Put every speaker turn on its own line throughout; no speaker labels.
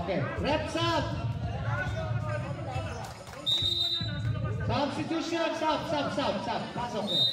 Okay, reps up. Substitution, stop. Pasok eh.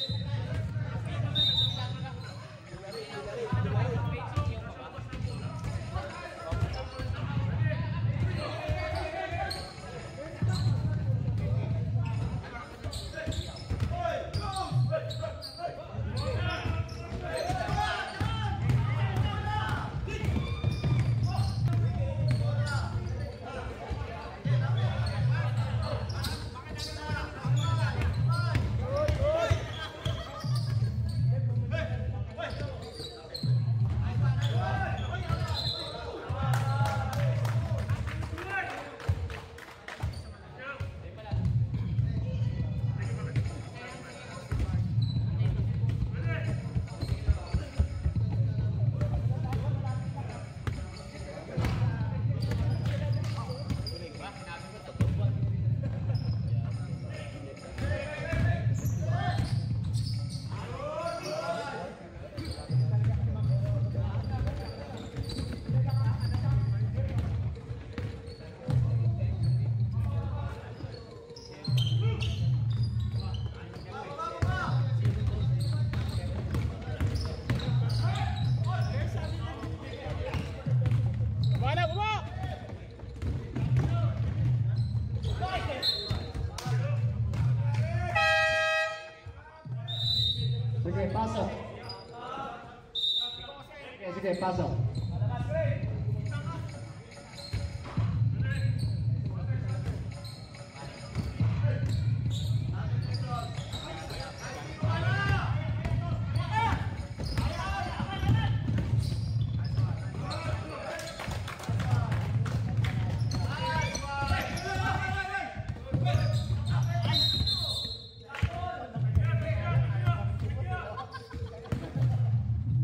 Sige, pasok.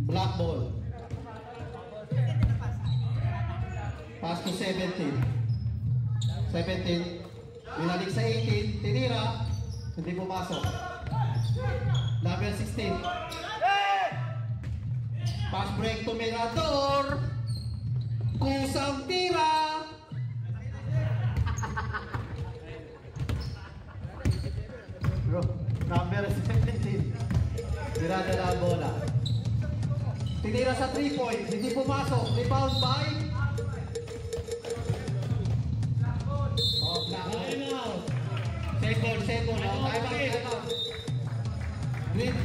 Black ball. Pass to 17. 17. Binalik sa 18. Tinira. Hindi pumasok. Number 16. Pass break to Mirador. Kusang tira. Number 17. Dirada na ang bola. Tinira sa 3-point. Hindi pumasok. Rebound by Second. Time out. Green.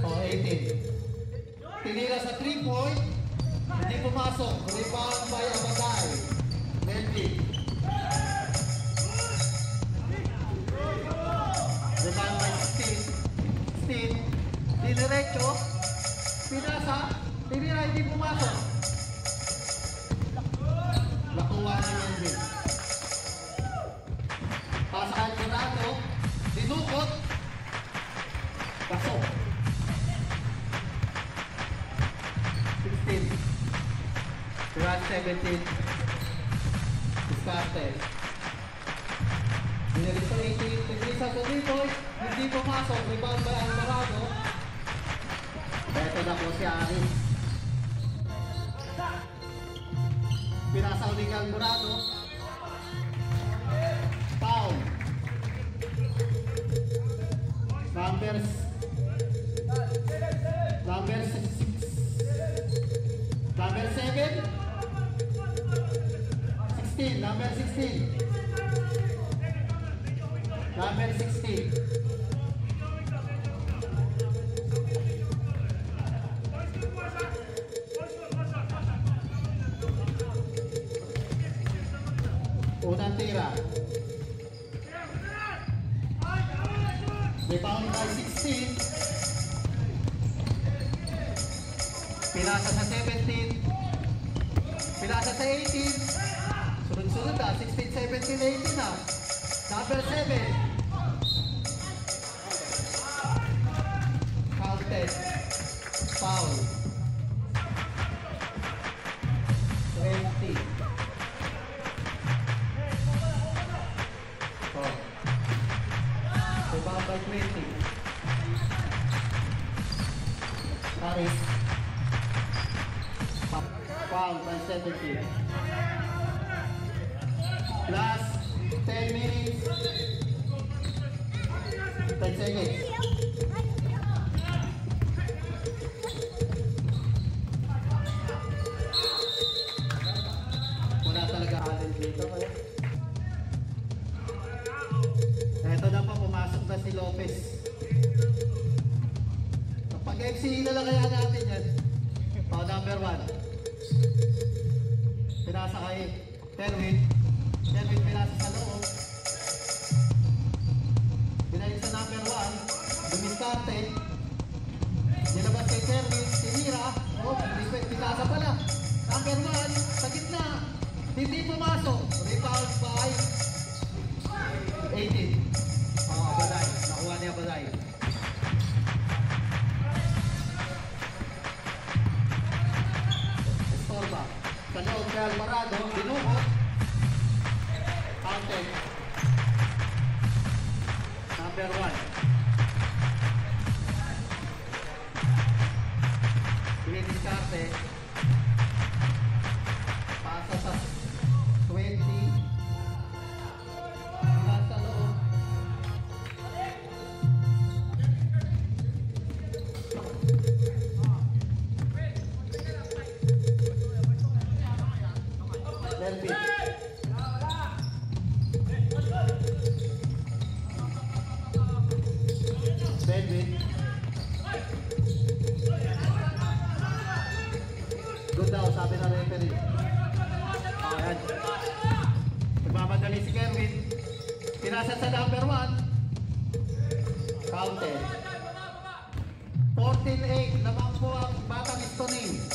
Oh, 18. Tinira sa 3-point. Hindi pumasok. Rebound by Abagay. Melvin. Rebound by Steve. Diretso. Pinasa. Tinira, hindi pumasok. Nakuha na yung Melvin. Pasahan ko na ito. Dinukot. Pasok. 16. Run 17. Discarded. Binalik sa 18. Tinisa sa 3-point. Hindi pumasok. Rebound by Alvarado. Ito na po si Aris. Pinasa uling Alvarado. Foul. Number 6. Number 7. 16. Number 16. Number 16. Unang tira. Rebound by 16. Pinasa sa 17. Pinasa sa 18. Sunod-sunod na. 16, 17, 18 na. Number 7. Counted. Foul. 20. Foul by 17. Last 10 minutes. 10 seconds. Wala talaga alin dito. Ito na po, pumasok na si Lopez. Kapag FCE na lang kaya natin yan. Number 1. Pinasa kay Terwin. Terwin pinasa sa loob. Binalik sa number 1. Dumiskarte. Nilabas kay Terwin. Sinira. Pinasa pala. Number 1. Sa gitna. Hindi pumasok. Rebound by 18. Balay. Nakuha niya Balay. Sa loob kay Alvarado, binukot. Counted. Number 1. Dinidiskarte. Pasa sa 20. Sa loob. Melvin. Melvin. Good daw, sabi na referee. Ayan. Nagmamadali si Kerwin. Pinasa sa number 1. Counted. 14-8. Lamang po ang Batang Istoning.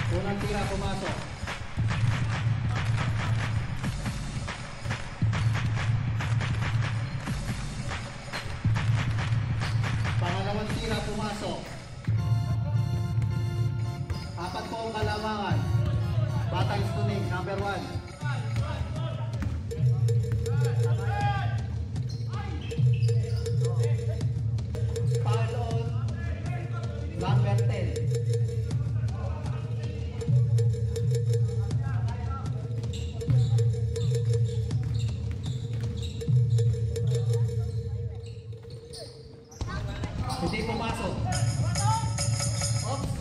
Unang tira pumasok. Pangalawang tira pumasok. 4 po ang kalamangan. Batang Istoning, number 1. Foul on number 10. Hindi pumasok. Oops.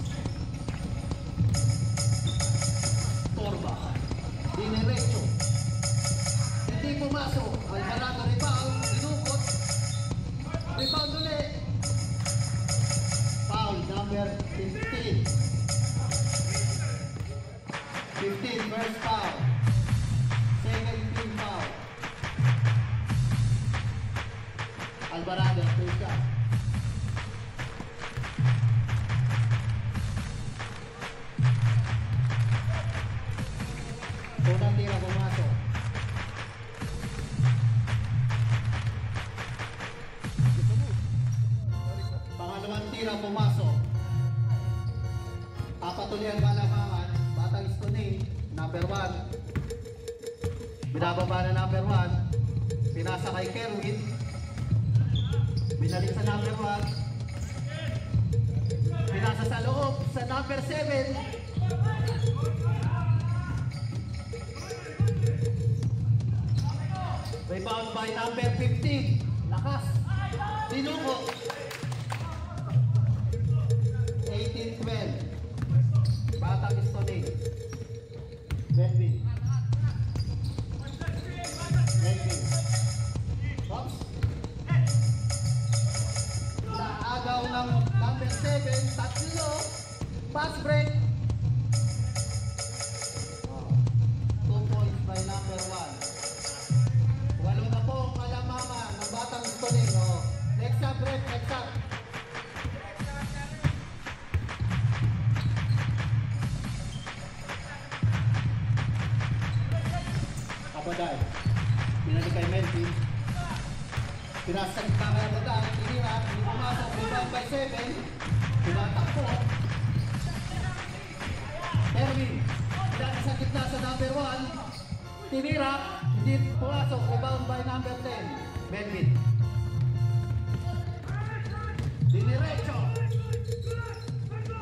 Torba. Diniretso. Hindi pumasok. Alvarado rebound. Dinukot. Rebound ulit. Foul number 15. 15 first foul. Second team foul. Alvarado first shot. Unang tira pumasok. Pangalawang tira pumasok. Papatuloy ang kalamangan. Batang Istoning, number 1. Binababa na number 1. Pinasa kay Kerwin. Binalik sa number 1. Pinasa sa loob sa number 7. Rebound by number 15. Lakas. Dinuko. 18-12. Batang Istoning. Melvin. Melvin. Oops. Naagaw ng number 7. Tatlo. Pass break. 2 points by number 1. Walo na po ang kalamaman ng Batang Istoning. Next up, break. Next up. Paday. Pinalik kay Melvin. Pinasa kita kaya Paday. Tinira. Hindi pumasok. Rebound by 7. Pinatakpo. Erwin. Pinasa sa gitna sa number 1. Tinira. Hindi pumasok. Rebound by number 10. Melvin. Diniretso.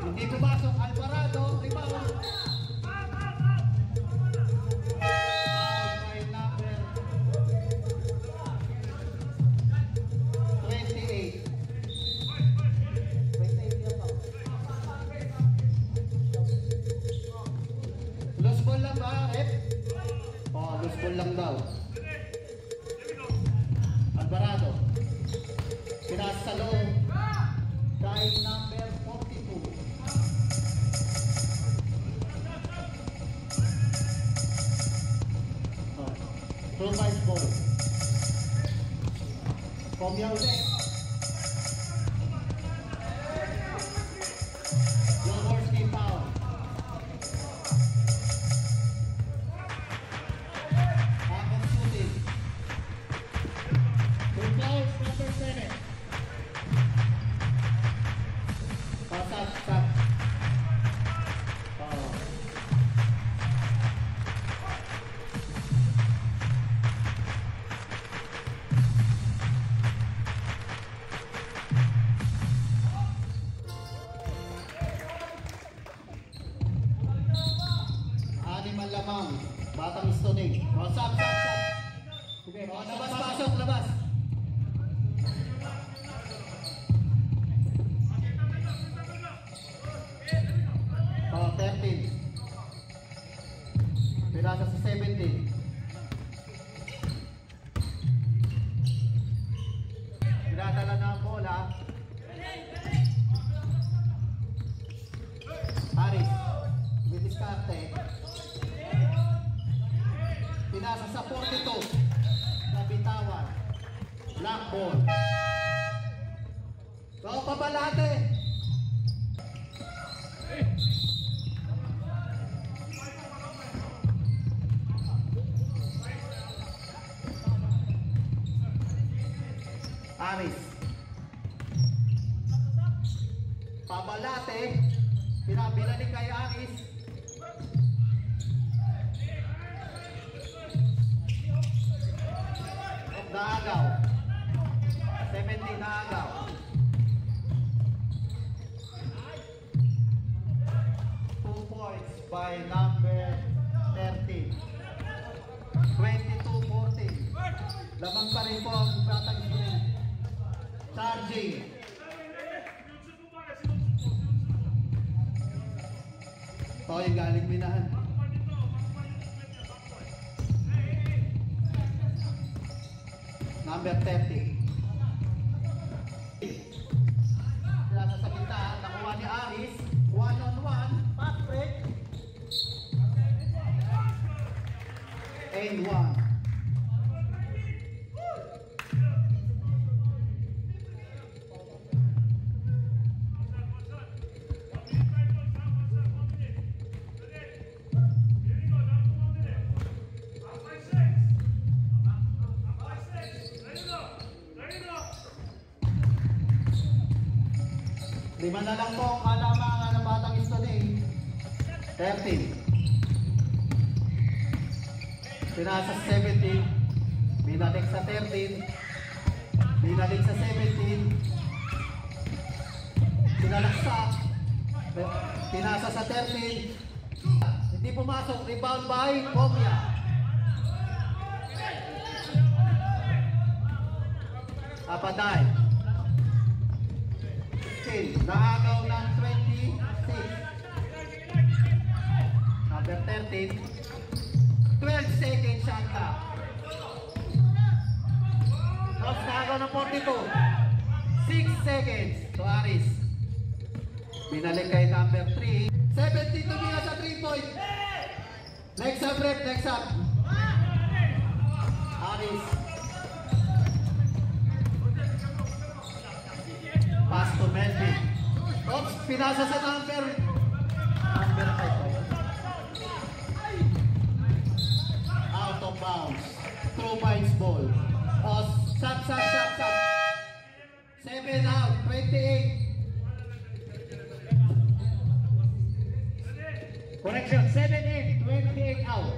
Hindi pumasok. Alvarado. Rebound. Lang daw. Alvarado. Pinasa sa loob. Kay number 42. Throw by ball. Komya ulit. Jaworski foul. Lamang, batang stoning. O, sab. Okay, labas, pasok, labas. O, 13. Pinasa sa 17. Pinadala na ang bola. Aris, biniskarte. Pinasa sa 42. Nabitawan. Black ball. So, Pabalate. Aris. Pabalate. Pinabinalik kay Aris. Naagaw. 17 naagaw. By number 13. 22-14. Lamang pa rin po ang batang screen. Charging. Toy galing minahan. Number 30. Nasa sa kita, nakuha ni Aris. 1-on-1, fast break. And 1. Lima na lang po ang kalamangan ng batang Estoning. 13. Pinasa sa 17. Binalik sa 13. Binalik sa 17. Pinalaksak. Pinasa sa 13. Hindi pumasok. Rebound by Komya. Apaday. Naagaw ng 26. Number 13. 12 seconds shot clock. Tapos naagaw ng 42. 6 seconds to Aris. Binalik kay number 3. 17 to Mia sa 3 point. Next up rep, next up. Aris. Pass to Melvin. Oops, pinasa sa number 5. Out of bounds.
Correction, 7-8, 28 out.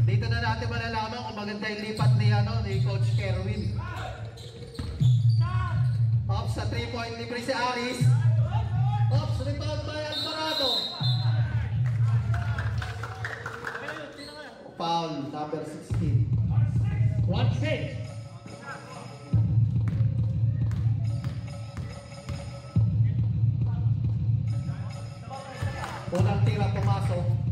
Dito na natin malalaman kung maganda yung lipat ni Coach Kerwin. Ops sa 3-point libre si Aris. Ops, rebound by Alvarado. Foul, number 16.
1-6.
Unang tira pumasok.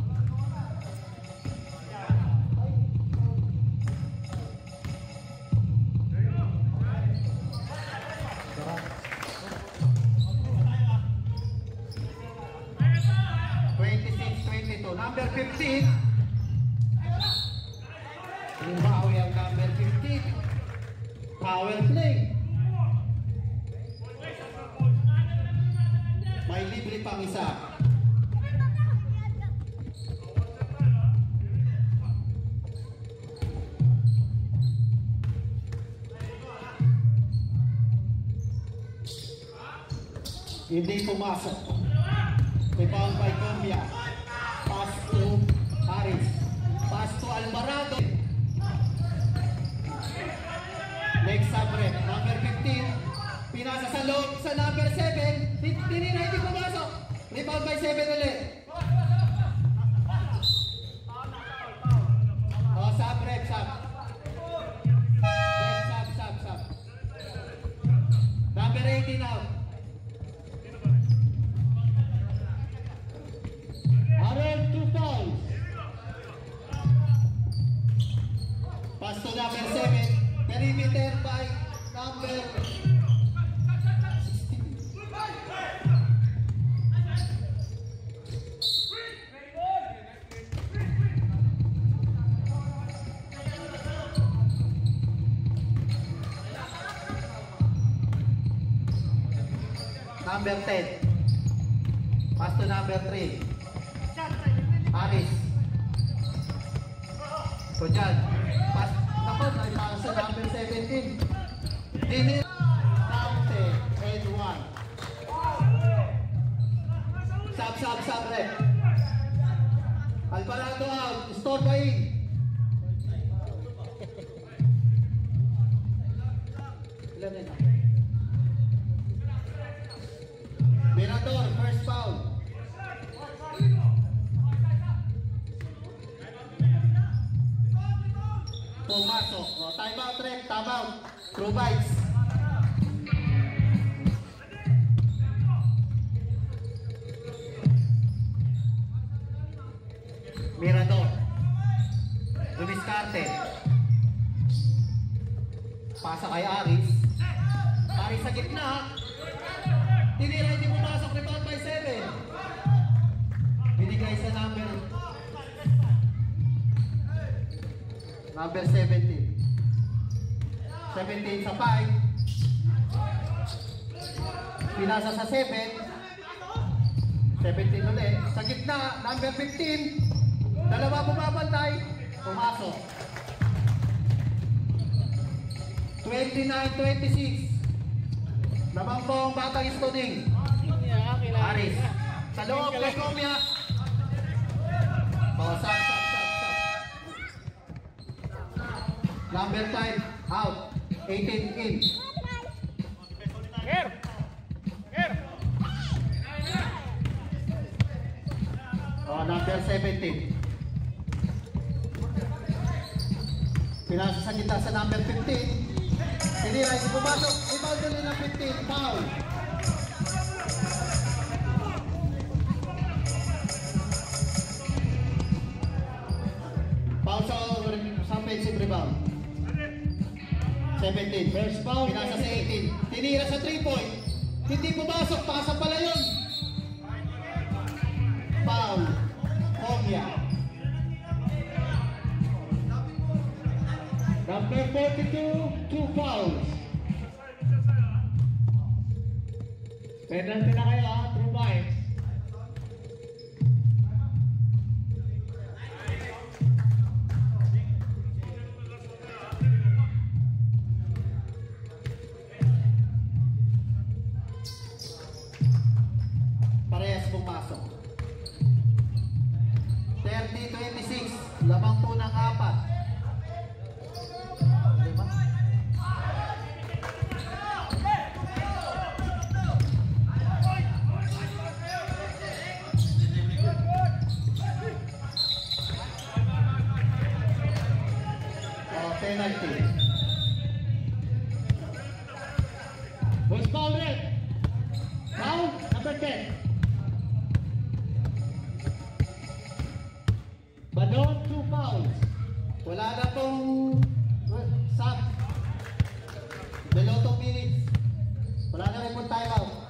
Number 15. Bumawi ang number 15. Power play. May libre pang isa. Hindi pumasok. Rebound by Cumbia. Pass to Harris. Pass to Alvarado. Next sub-rep. Number 15. Pinasa sa loob sa number 7. Tinira, hindi pumasok. Rebound by 7 ulit. Oh, sub-rep, sub. Sub. Number 18 out.
Harold, 2 fouls.
Pass to number 7. Perimeter by number 16. Number 10. Pass to number 3. Aris. So dyan. Pass. Naku, nagpasa sa number 17. Dinil. Dante. And 1. Sub rep. Alvarado out. Store by in. Ilan na? Mirador. First foul. Pumasok. O, time out, rep. Time out. Provides. Mirador. Dumiskarte. Pasa kay Aris. Aris sa gitna. Tinira, hindi pumasok. Rebound by 7. Binigay sa number 17. 17 sa 5. Pinasa sa 7. 17 ulit. Sa gitna, number 15. Dalawa bumabantay. Pumasok. 29-26. Naman po ang Batang Istoning. Aris. Sa loob kay Comia. Sab. Number 5, out. 18 in.
Here.
Number 17. Pinasa sa kita sa number 15. Tinira, hindi pumasok. Rebound ulit ng 15. Foul. Foul sa offensive rebound. 17.
First foul.
Pinasa sa 18. Tinira sa 3-point. Hindi pumasok. Pasa pala yun. Foul. Comia.
Number 42, 2 fouls. Penalty na kayo ha, through bites. Was foul red. Foul number 10. Badon, 2 fouls.
Wala na pong sub. Below 2 minutes. Wala na rin pong timeout.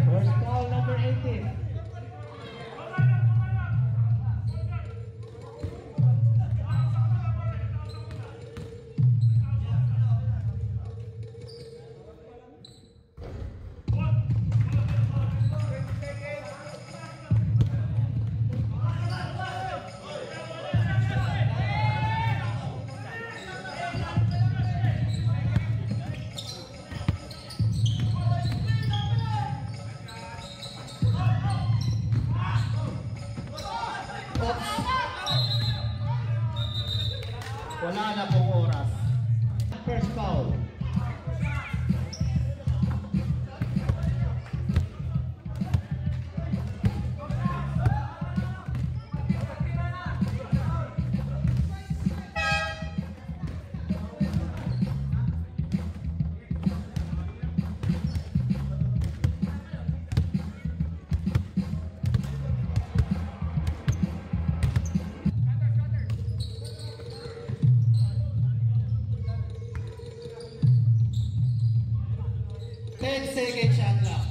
Was foul number 18.
Wala na pong oras.
First foul.
Second shot lang.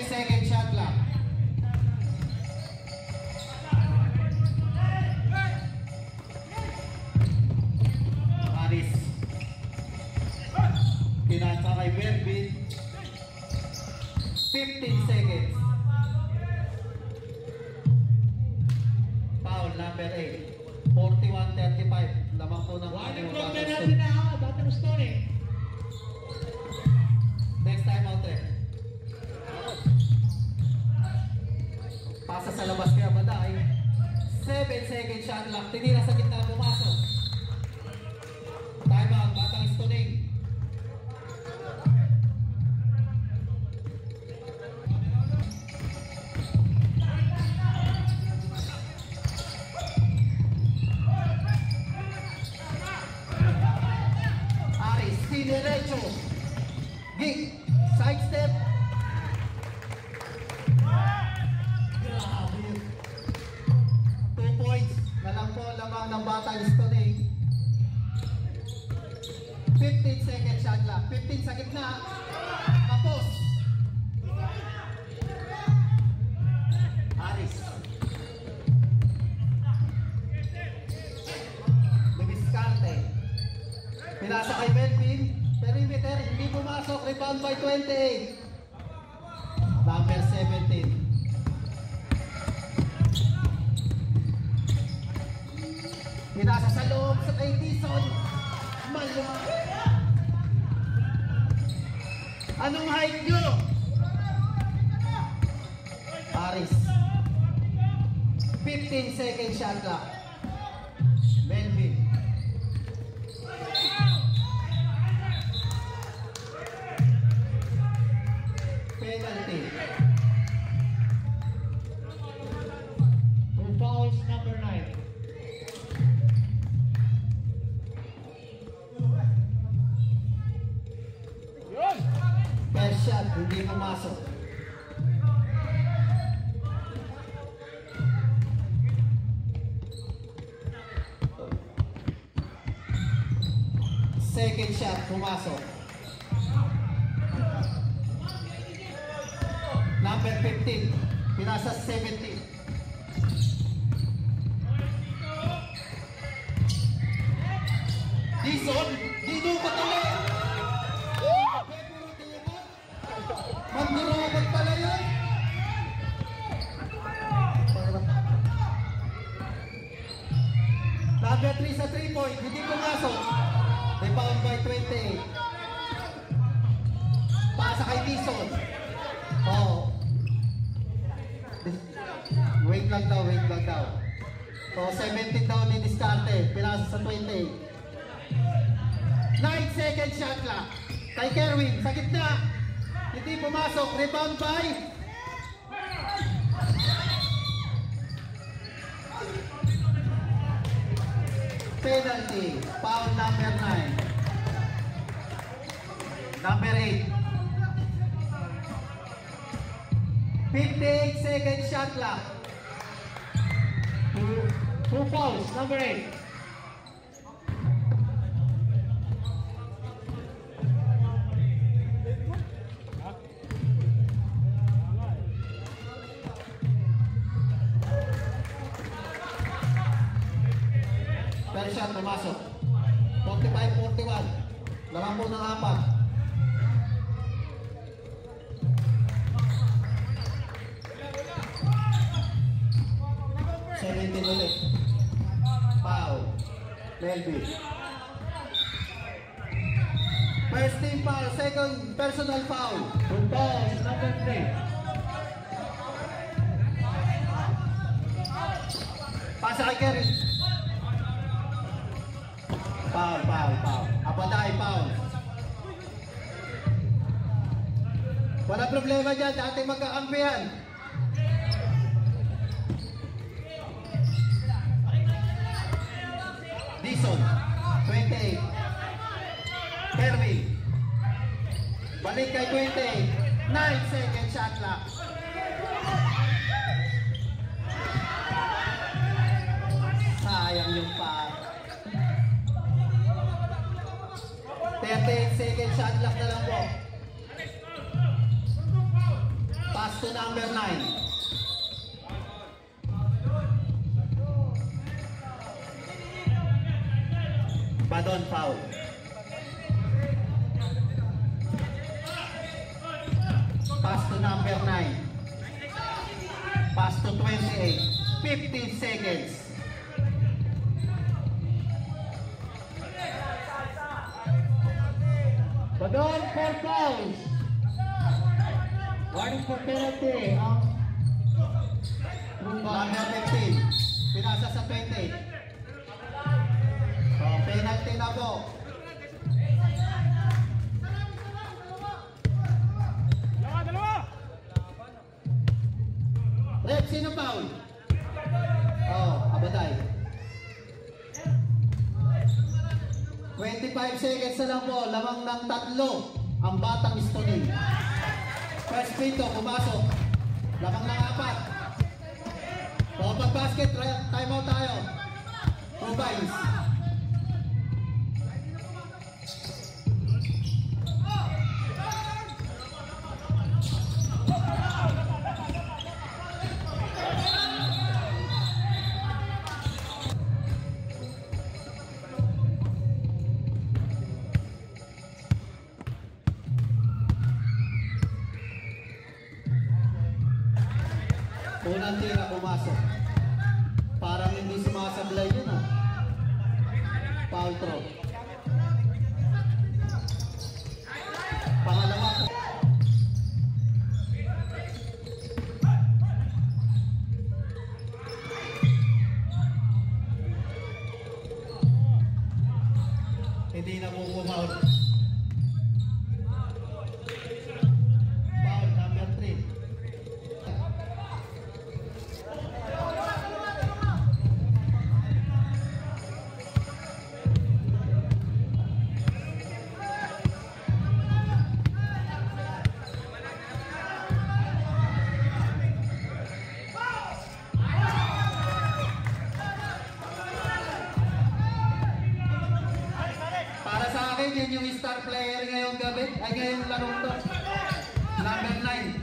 Second shot lang. Pinasa kay Melvin. 15 seconds. Foul number 8. 41-35. Lamang po ng
Warning clock na natin na Batang Stone.
Next time out eh. Pasa sa labas kaya Baday. 7 second shot lang. Tinira sa gitna pumasok. Time out. Batang Stone. Diretso. Gig. Side step. Grabe. 2 points. Na lang po lamang ng Batang Stone. 15 second shot lang. 15 sa gitna. Tapos. Aris. Lumiscarte. Pinasa kay Melvin. Perimeter, hindi pumasok. Rebound by 28. Number 17. Pinasa sa loob sa kay Tison. Malaki. Anong height nyo? Aris. 15 second shot lang. Melvin. Penalty.
2 fouls number 9.
Hindi pumasok. Second shot, pumasok. Number 15, pinasa 17. Dison, dito pa tuloy. Magdurobot pala yun. Number 3 sa 3 point, hindi pumasok. Rebound by 28. Pasa kay Dison. Oh. Wait lang daw. So 17 daw ni Discarte, pinasa sa 28. 9 second shot clock. Kay Kerwin, sa gitna. Hindi pumasok, rebound by penalty. Foul number 9. Number 8. 58 second shot clock.
Two fouls, number 8.
First shot pumasok. 45-41. Lamang po ng 4. 17 ulit. Foul. Melby. First team foul, second personal foul.
Two fouls, number 3.
Pasa kay Kerry. Foul. Apaday, foul. Wala problema dyan, dati magkakampihan. Dison, 28. Kerry. Balik kay 28. 9 second shot clock. Sayang yung pa. 38 second shot clock na lang po. Pass to number 9. Badon foul. Pass to number 9. Pass to 28. 15 seconds.
Badon, 4 fouls. Warning for penalty.
Number 15. Pinasa sa 20. So, penalty na po. Rep, sino foul? Oh, Abaday. 25 seconds na lang po. Lamang ng 3 ang batang Stonin. First pito, pumasok. Lamang ng 4. So, pag-basket, time out tayo. 2 points. Unang tira pumasok. Parang hindi sumasablay yun ah. Foul throw. Pangalawa po. Hindi na po pumaul. Foul number 3. yan yung star player ngayong gabi, ay ngayong larong to. Number 9.